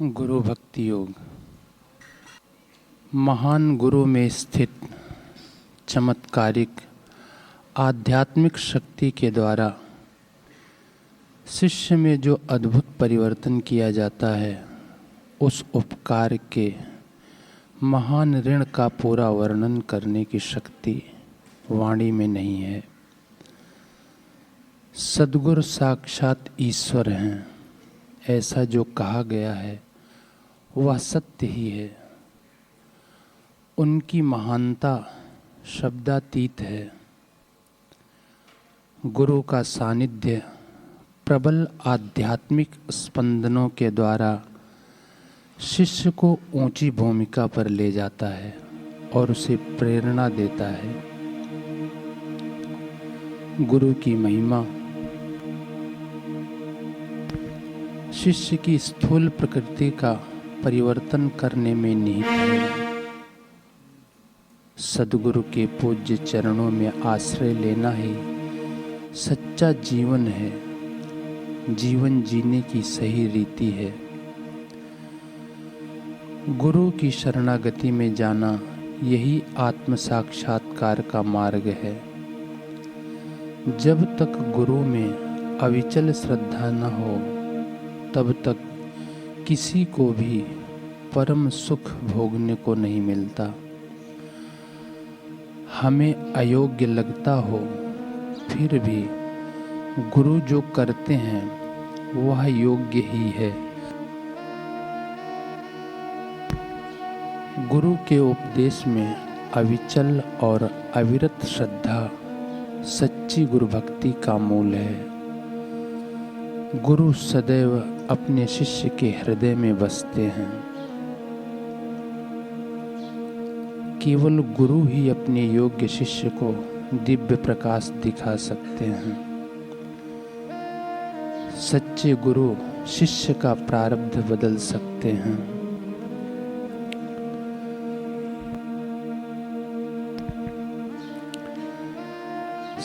गुरु भक्ति योग। महान गुरु में स्थित चमत्कारिक आध्यात्मिक शक्ति के द्वारा शिष्य में जो अद्भुत परिवर्तन किया जाता है, उस उपकार के महान ऋण का पूरा वर्णन करने की शक्ति वाणी में नहीं है। सद्गुरु साक्षात ईश्वर हैं, ऐसा जो कहा गया है वह सत्य ही है। उनकी महानता शब्दातीत है। गुरु का सानिध्य प्रबल आध्यात्मिक स्पंदनों के द्वारा शिष्य को ऊंची भूमिका पर ले जाता है और उसे प्रेरणा देता है। गुरु की महिमा शिष्य की स्थूल प्रकृति का परिवर्तन करने में निहित है। सद्गुरु के पूज्य चरणों में आश्रय लेना ही सच्चा जीवन है, जीवन जीने की सही रीति है। गुरु की शरणागति में जाना यही आत्म साक्षात्कार का मार्ग है। जब तक गुरु में अविचल श्रद्धा न हो, तब तक किसी को भी परम सुख भोगने को नहीं मिलता। हमें अयोग्य लगता हो, फिर भी गुरु जो करते हैं वह योग्य ही है। गुरु के उपदेश में अविचल और अविरत श्रद्धा सच्ची गुरु भक्ति का मूल है। गुरु सदैव अपने शिष्य के हृदय में बसते हैं। केवल गुरु ही अपने योग्य शिष्य को दिव्य प्रकाश दिखा सकते हैं। सच्चे गुरु शिष्य का प्रारब्ध बदल सकते हैं।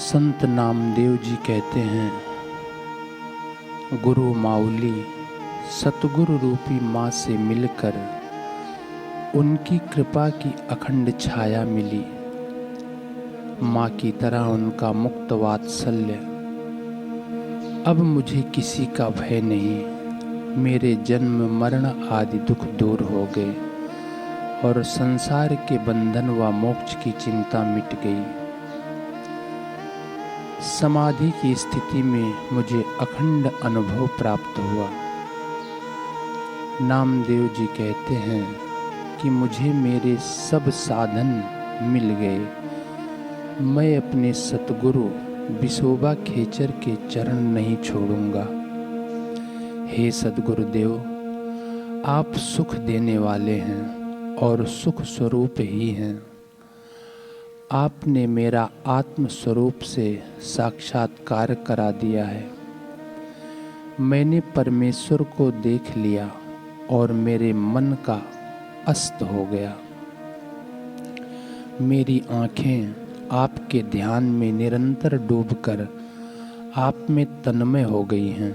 संत नामदेव जी कहते हैं, गुरु माउली सतगुरु रूपी माँ से मिलकर उनकी कृपा की अखंड छाया मिली। माँ की तरह उनका मुक्त वात्सल्य। अब मुझे किसी का भय नहीं। मेरे जन्म मरण आदि दुख दूर हो गए और संसार के बंधन व मोक्ष की चिंता मिट गई। समाधि की स्थिति में मुझे अखंड अनुभव प्राप्त हुआ। नामदेव जी कहते हैं कि मुझे मेरे सब साधन मिल गए। मैं अपने सतगुरु विसोबा खेचर के चरण नहीं छोड़ूंगा। हे सद्गुरुदेव, आप सुख देने वाले हैं और सुख स्वरूप ही हैं। आपने मेरा आत्म स्वरूप से साक्षात्कार करा दिया है। मैंने परमेश्वर को देख लिया और मेरे मन का अस्त हो गया। मेरी आंखें आपके ध्यान में निरंतर डूबकर आप में तन्मय हो गई हैं।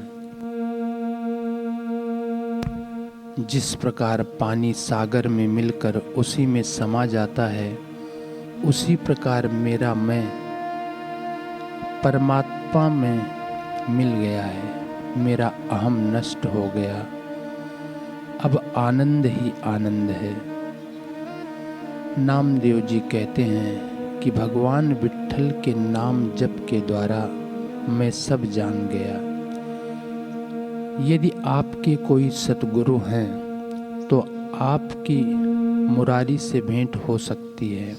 जिस प्रकार पानी सागर में मिलकर उसी में समा जाता है, उसी प्रकार मेरा मैं परमात्मा में मिल गया है। मेरा अहम नष्ट हो गया। अब आनंद ही आनंद है। नामदेव जी कहते हैं कि भगवान विट्ठल के नाम जप के द्वारा मैं सब जान गया। यदि आपके कोई सतगुरु हैं तो आपकी मुरारी से भेंट हो सकती है।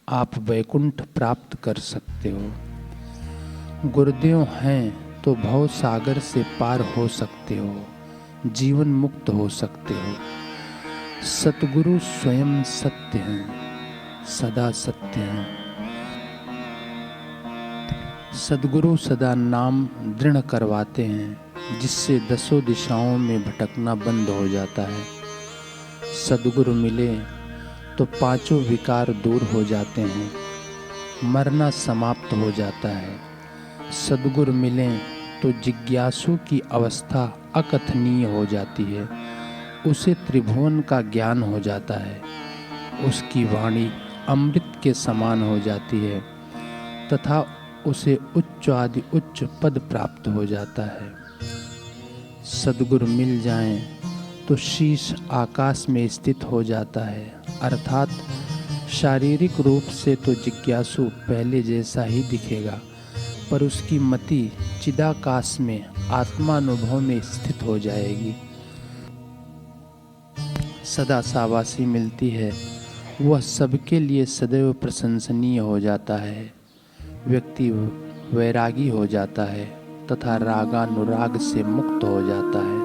आप वैकुंठ प्राप्त कर सकते हो। गुरुदेव हैं तो भव सागर से पार हो सकते हो, जीवन मुक्त हो सकते हो। सतगुरु स्वयं सत्य हैं, सदा सत्य हैं। सद्गुरु सदा नाम दृढ़ करवाते हैं, जिससे दसों दिशाओं में भटकना बंद हो जाता है। सद्गुरु मिले तो पांचों विकार दूर हो जाते हैं, मरना समाप्त हो जाता है। सद्गुरु मिलें तो जिज्ञासु की अवस्था अकथनीय हो जाती है। उसे त्रिभुवन का ज्ञान हो जाता है। उसकी वाणी अमृत के समान हो जाती है तथा उसे उच्च आदि उच्च पद प्राप्त हो जाता है। सद्गुरु मिल जाएं तो शीश आकाश में स्थित हो जाता है, अर्थात शारीरिक रूप से तो जिज्ञासु पहले जैसा ही दिखेगा, पर उसकी मति चिदाकाश में आत्मानुभव में स्थित हो जाएगी। सदा सावासी मिलती है, वह सबके लिए सदैव प्रशंसनीय हो जाता है। व्यक्ति वैरागी हो जाता है तथा रागानुराग से मुक्त हो जाता है।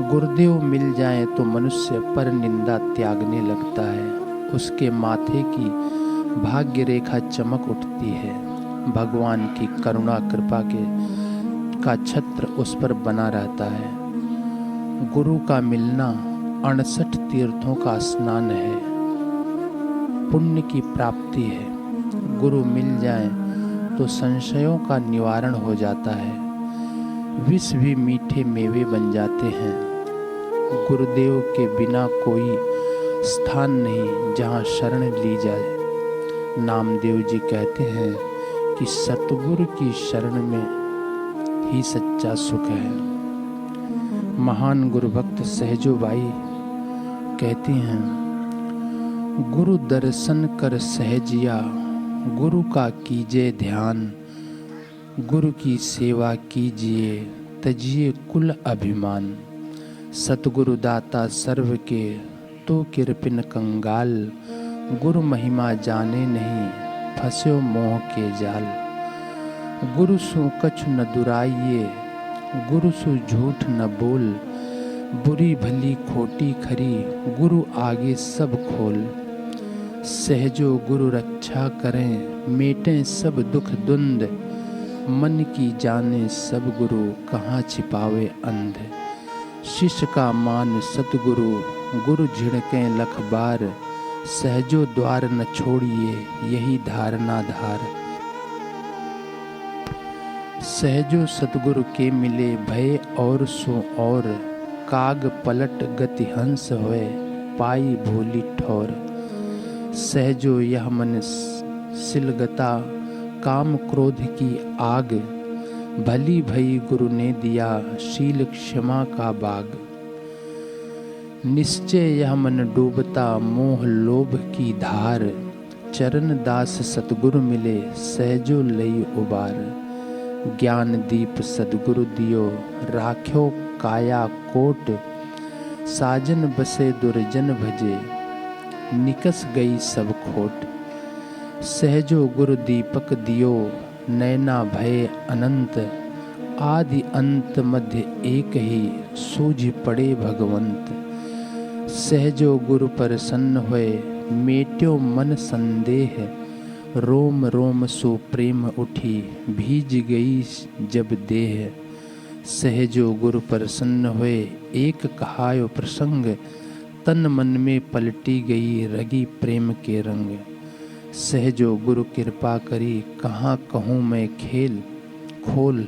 गुरुदेव मिल जाए तो मनुष्य पर निंदा त्यागने लगता है। उसके माथे की भाग्य रेखा चमक उठती है। भगवान की करुणा कृपा का छत्र उस पर बना रहता है। गुरु का मिलना 68 तीर्थों का स्नान है, पुण्य की प्राप्ति है। गुरु मिल जाए तो संशयों का निवारण हो जाता है। विष भी मीठे मेवे बन जाते हैं। गुरुदेव के बिना कोई स्थान नहीं जहाँ शरण ली जाए। नामदेव जी कहते हैं कि सतगुरु की शरण में ही सच्चा सुख है। महान गुरु भक्त सहजोबाई कहती हैं, गुरु दर्शन कर सहजिया, गुरु का कीजिए ध्यान, गुरु की सेवा कीजिए तजिए कुल अभिमान। सतगुरु दाता सर्व के तो कृपिन कंगाल, गुरु महिमा जाने नहीं फंस्यो मोह के जाल। गुरु सु कछु न दुराइए, गुरु सु झूठ न बोल, बुरी भली खोटी खरी गुरु आगे सब खोल। सहजो गुरु रक्षा करें, मेटें सब दुख दुंद, मन की जाने सब गुरु कहाँ छिपावे अंध। शिष्य का मान सतगुरु, गुरु झिड़कें लख बार, सहजो द्वार न छोड़िए यही धारणा धार। सहजो सतगुरु के मिले भय और सो और, काग पलट गति हंस होए पाई भोली ठौर। सहजो यह मन सिलगता काम क्रोध की आग, भली भई गुरु ने दिया शील क्षमा का बाग। निश्चय यह मन डूबता मोह लोभ की धार, चरण दास सतगुरु मिले सहजो लई उबार। ज्ञान दीप सदगुरु दियो राख्यो काया कोट, साजन बसे दुर्जन भजे निकस गई सब खोट। सहजो गुरु दीपक दियो नैना भय अनंत, आदि अंत मध्य एक ही सूझ पड़े भगवंत। सहजो गुरु प्रसन्न होए मेट्यो मन संदेह, रोम रोम सो प्रेम उठी भीज गई जब देह। सहजो गुरु प्रसन्न हुए एक कहायो प्रसंग, तन मन में पलटी गई रगी प्रेम के रंग। सहजो गुरु कृपा करी कहाँ कहूँ मैं खेल खोल,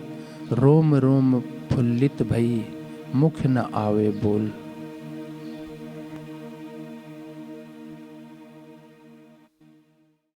रोम रोम फुल्लित भई मुख न आवे बोल।